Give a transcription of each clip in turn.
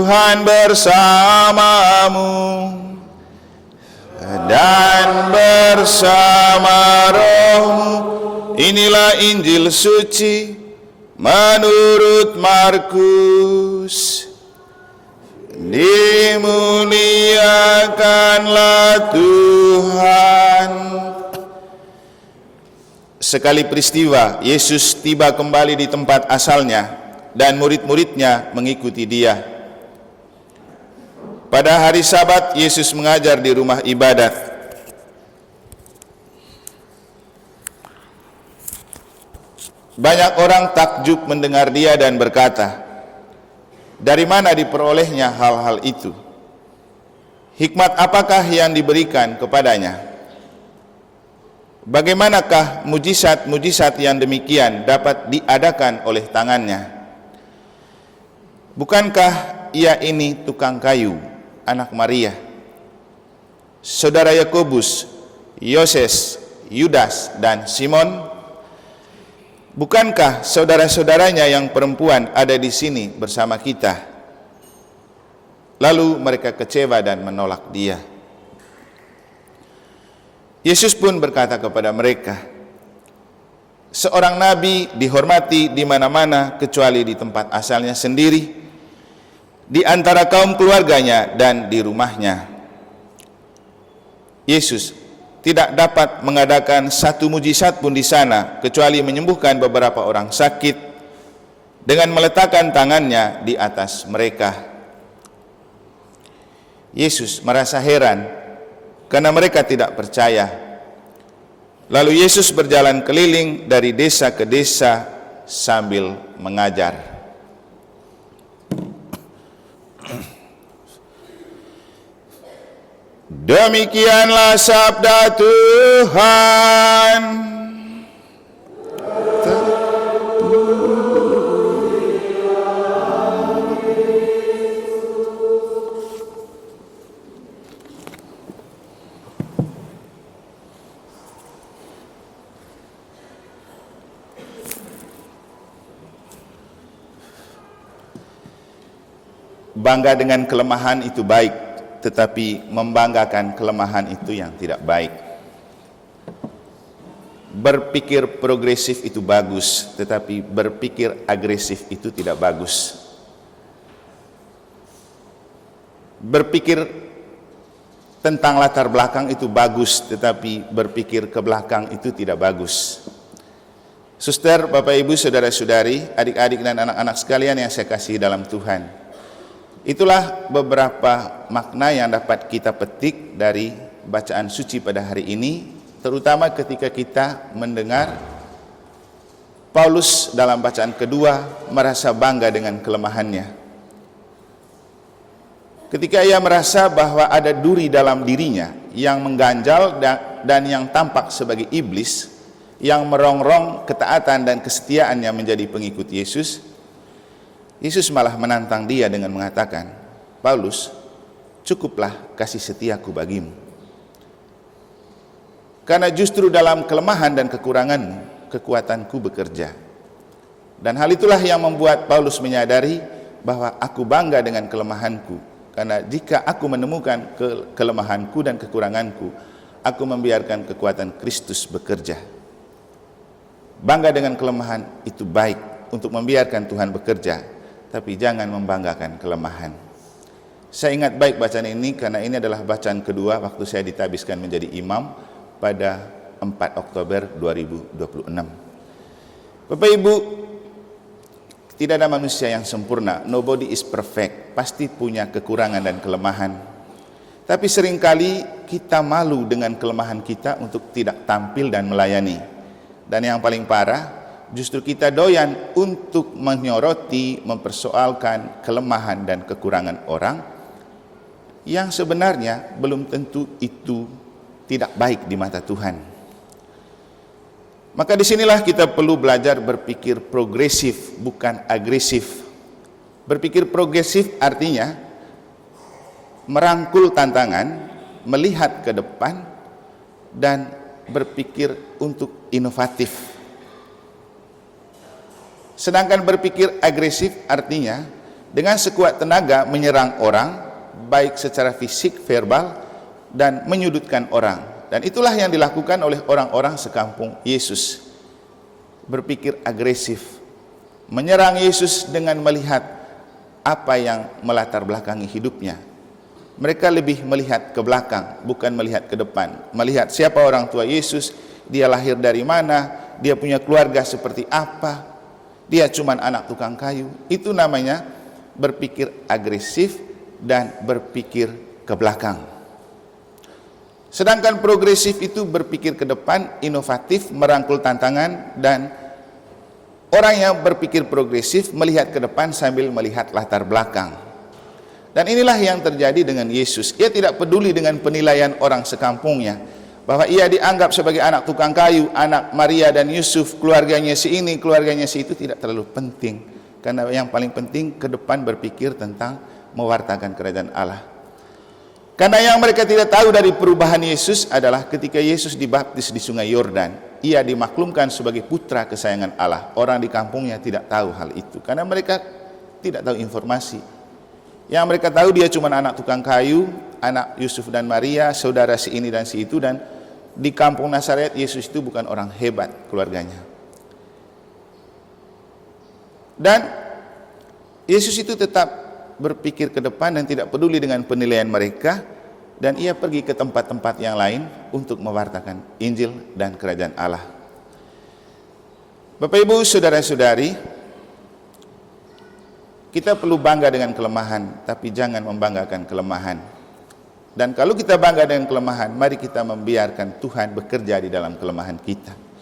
Tuhan bersamamu dan bersama rohmu. Inilah Injil suci menurut Markus. Dimuliakanlah Tuhan. Sekali peristiwa, Yesus tiba kembali di tempat asalnya dan murid-muridnya mengikuti dia. Pada hari Sabat, Yesus mengajar di rumah ibadat. Banyak orang takjub mendengar dia dan berkata, "Dari mana diperolehnya hal-hal itu? Hikmat apakah yang diberikan kepadanya? Bagaimanakah mujizat-mujizat yang demikian dapat diadakan oleh tangannya? Bukankah ia ini tukang kayu, anak Maria, saudara Yakobus, Yoses, Yudas, dan Simon? Bukankah saudara-saudaranya yang perempuan ada di sini bersama kita?" Lalu mereka kecewa dan menolak dia. Yesus pun berkata kepada mereka, "Seorang nabi dihormati di mana-mana kecuali di tempat asalnya sendiri, di antara kaum keluarganya dan di rumahnya." Yesus tidak dapat mengadakan satu mujizat pun di sana kecuali menyembuhkan beberapa orang sakit dengan meletakkan tangannya di atas mereka. Yesus merasa heran karena mereka tidak percaya. Lalu Yesus berjalan keliling dari desa ke desa sambil mengajar. Demikianlah sabda Tuhan. Bangga dengan kelemahan itu baik, tetapi membanggakan kelemahan itu yang tidak baik. Berpikir progresif itu bagus, tetapi berpikir agresif itu tidak bagus. Berpikir tentang latar belakang itu bagus, tetapi berpikir ke belakang itu tidak bagus. Suster, Bapak Ibu, saudara-saudari, adik-adik dan anak-anak sekalian yang saya kasihi dalam Tuhan, itulah beberapa makna yang dapat kita petik dari bacaan suci pada hari ini, terutama ketika kita mendengar Paulus dalam bacaan kedua merasa bangga dengan kelemahannya. Ketika ia merasa bahwa ada duri dalam dirinya yang mengganjal dan yang tampak sebagai iblis, yang merongrong ketaatan dan kesetiaannya menjadi pengikut Yesus, Yesus malah menantang dia dengan mengatakan, "Paulus, cukuplah kasih setiaku bagimu. Karena justru dalam kelemahan dan kekuranganmu, kekuatanku bekerja." Dan hal itulah yang membuat Paulus menyadari bahwa aku bangga dengan kelemahanku. Karena jika aku menemukan kelemahanku dan kekuranganku, aku membiarkan kekuatan Kristus bekerja. Bangga dengan kelemahan itu baik, untuk membiarkan Tuhan bekerja, tapi jangan membanggakan kelemahan. Saya ingat baik bacaan ini karena ini adalah bacaan kedua waktu saya ditabiskan menjadi imam pada 4 Oktober 2026. Bapak Ibu, tidak ada manusia yang sempurna. Nobody is perfect. Pasti punya kekurangan dan kelemahan. Tapi seringkali kita malu dengan kelemahan kita untuk tidak tampil dan melayani. Dan yang paling parah, justru kita doyan untuk menyoroti, mempersoalkan kelemahan dan kekurangan orang yang sebenarnya belum tentu itu tidak baik di mata Tuhan. Maka disinilah kita perlu belajar berpikir progresif, bukan agresif. Berpikir progresif artinya merangkul tantangan, melihat ke depan, dan berpikir untuk inovatif. Sedangkan berpikir agresif artinya dengan sekuat tenaga menyerang orang, baik secara fisik, verbal, dan menyudutkan orang. Dan itulah yang dilakukan oleh orang-orang sekampung Yesus. Berpikir agresif, menyerang Yesus dengan melihat apa yang melatar belakangi hidupnya. Mereka lebih melihat ke belakang, bukan melihat ke depan. Melihat siapa orang tua Yesus, dia lahir dari mana, dia punya keluarga seperti apa, dia cuma anak tukang kayu. Itu namanya berpikir agresif dan berpikir ke belakang. Sedangkan progresif itu berpikir ke depan, inovatif, merangkul tantangan, dan orang yang berpikir progresif melihat ke depan sambil melihat latar belakang. Dan inilah yang terjadi dengan Yesus. Ia tidak peduli dengan penilaian orang sekampungnya, bahwa ia dianggap sebagai anak tukang kayu, anak Maria dan Yusuf, keluarganya si ini, keluarganya si itu, tidak terlalu penting. Karena yang paling penting ke depan berpikir tentang mewartakan kerajaan Allah. Karena yang mereka tidak tahu dari perubahan Yesus adalah ketika Yesus dibaptis di sungai Yordan, ia dimaklumkan sebagai putra kesayangan Allah. Orang di kampungnya tidak tahu hal itu, karena mereka tidak tahu informasi. Yang mereka tahu dia cuma anak tukang kayu, anak Yusuf dan Maria, saudara si ini dan si itu, dan di kampung Nazaret Yesus itu bukan orang hebat keluarganya. Dan Yesus itu tetap berpikir ke depan dan tidak peduli dengan penilaian mereka, dan ia pergi ke tempat-tempat yang lain untuk mewartakan Injil dan kerajaan Allah. Bapak Ibu, saudara-saudari, kita perlu bangga dengan kelemahan, tapi jangan membanggakan kelemahan. Dan kalau kita bangga dengan kelemahan, mari kita membiarkan Tuhan bekerja di dalam kelemahan kita.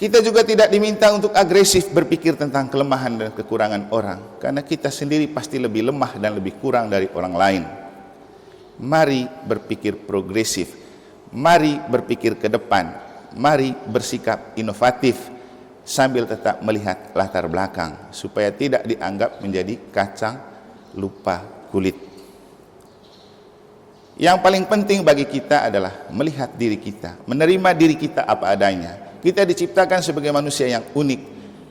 Kita juga tidak diminta untuk agresif berpikir tentang kelemahan dan kekurangan orang, karena kita sendiri pasti lebih lemah dan lebih kurang dari orang lain. Mari berpikir progresif, mari berpikir ke depan, mari bersikap inovatif sambil tetap melihat latar belakang, supaya tidak dianggap menjadi kacang lupa kulit. Yang paling penting bagi kita adalah melihat diri kita, menerima diri kita apa adanya. Kita diciptakan sebagai manusia yang unik,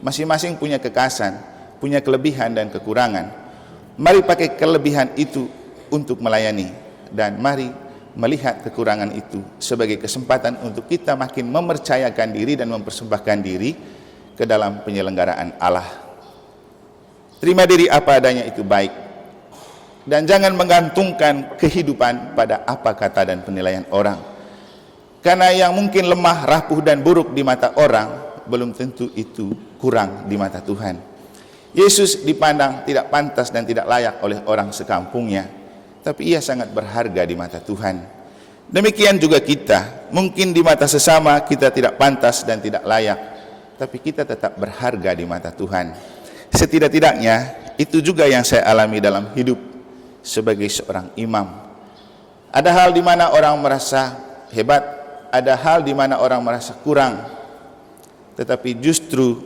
masing-masing punya kekhasan, punya kelebihan dan kekurangan. Mari pakai kelebihan itu untuk melayani, dan mari melihat kekurangan itu sebagai kesempatan untuk kita makin mempercayakan diri dan mempersembahkan diri ke dalam penyelenggaraan Allah. Terima diri apa adanya itu baik, dan jangan menggantungkan kehidupan pada apa kata dan penilaian orang. Karena yang mungkin lemah, rapuh dan buruk di mata orang, belum tentu itu kurang di mata Tuhan. Yesus dipandang tidak pantas dan tidak layak oleh orang sekampungnya, tapi ia sangat berharga di mata Tuhan. Demikian juga kita, mungkin di mata sesama kita tidak pantas dan tidak layak, tapi kita tetap berharga di mata Tuhan. Setidak-tidaknya itu juga yang saya alami dalam hidup sebagai seorang imam. Ada hal di mana orang merasa hebat, ada hal di mana orang merasa kurang, tetapi justru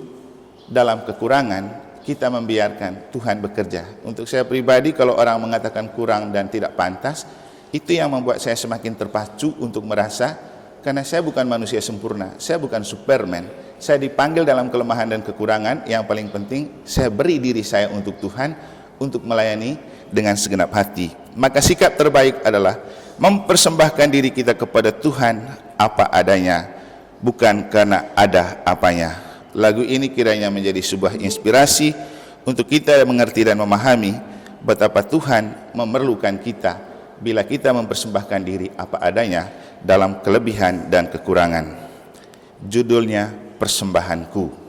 dalam kekurangan kita membiarkan Tuhan bekerja. Untuk saya pribadi, kalau orang mengatakan kurang dan tidak pantas, itu yang membuat saya semakin terpacu untuk merasa, karena saya bukan manusia sempurna, saya bukan Superman, saya dipanggil dalam kelemahan dan kekurangan. Yang paling penting, saya beri diri saya untuk Tuhan, untuk melayani dengan segenap hati. Maka sikap terbaik adalah mempersembahkan diri kita kepada Tuhan apa adanya, bukan karena ada apanya. Lagu ini kiranya menjadi sebuah inspirasi untuk kita mengerti dan memahami betapa Tuhan memerlukan kita bila kita mempersembahkan diri apa adanya dalam kelebihan dan kekurangan. Judulnya Persembahanku.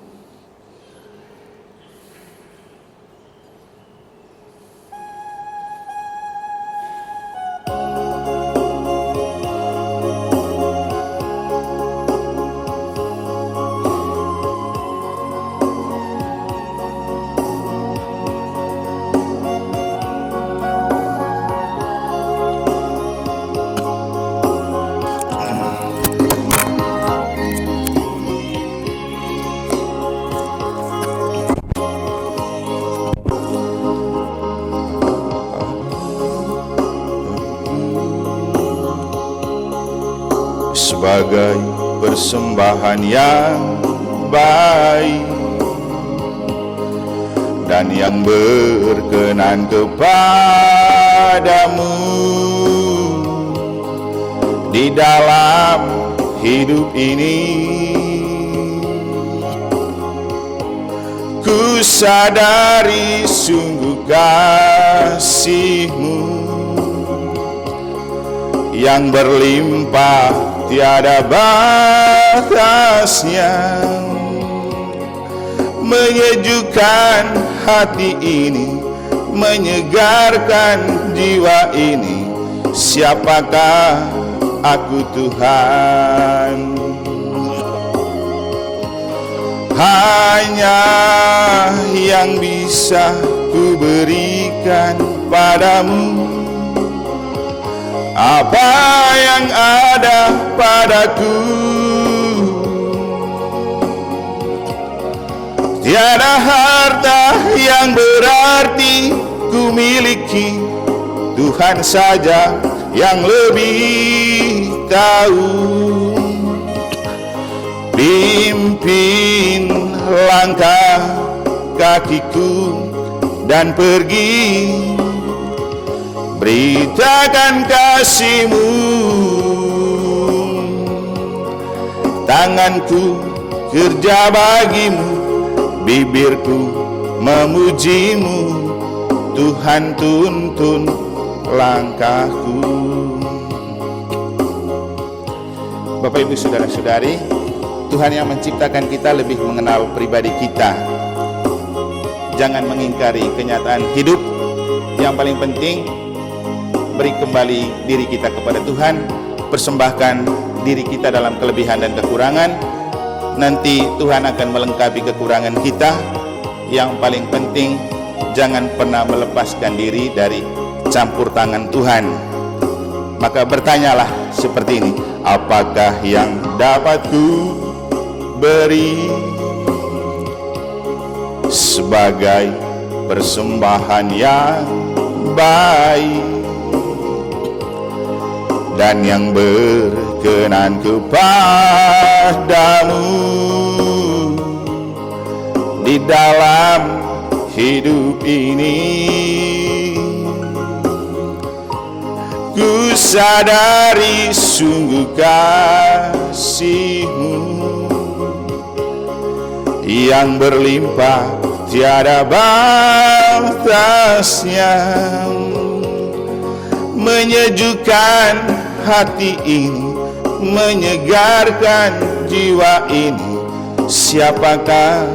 Sebagai persembahan yang baik, dan yang berkenan kepadamu di dalam hidup ini. Ku sadari sungguh kasih-Mu yang berlimpah tiada batasnya, menyejukkan hati ini, menyegarkan jiwa ini. Siapakah aku Tuhan? Hanya yang bisa ku berikan padamu apa yang ada padaku. Tiada harta yang berarti ku miliki, Tuhan saja yang lebih tahu. Pimpin langkah kakiku dan pergi, beritakan kasih-Mu. Tanganku kerja bagi-Mu, bibirku memuji-Mu. Tuhan tuntun langkahku. Bapak, Ibu, saudara-saudari, Tuhan yang menciptakan kita lebih mengenal pribadi kita. Jangan mengingkari kenyataan hidup. Yang paling penting, beri kembali diri kita kepada Tuhan, persembahkan diri kita dalam kelebihan dan kekurangan. Nanti Tuhan akan melengkapi kekurangan kita. Yang paling penting, jangan pernah melepaskan diri dari campur tangan Tuhan. Maka bertanyalah seperti ini, apakah yang dapat ku beri sebagai persembahan yang baik dan yang berkenan kepadamu di dalam hidup ini. Ku sadari sungguh kasih-Mu yang berlimpah tiada batasnya, menyejukkan hati ini, menyegarkan jiwa ini. Siapakah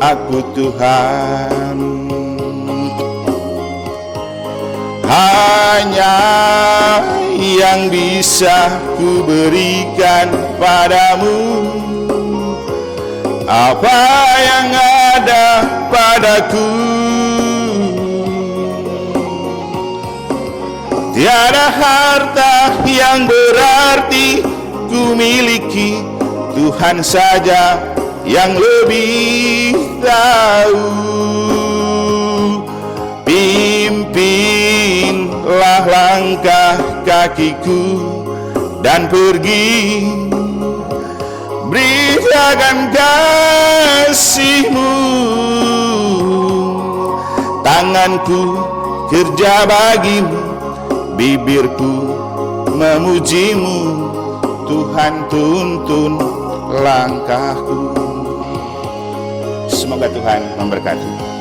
aku Tuhan? Hanya yang bisa ku berikan padamu apa yang ada padaku. Tiada harta yang berarti ku miliki, Tuhan saja yang lebih tahu. Pimpinlah langkah kakiku dan pergi, beritakan kasih-Mu. Tanganku kerja bagi-Mu, bibirku memuji-Mu. Tuhan tuntun langkahku. Semoga Tuhan memberkati.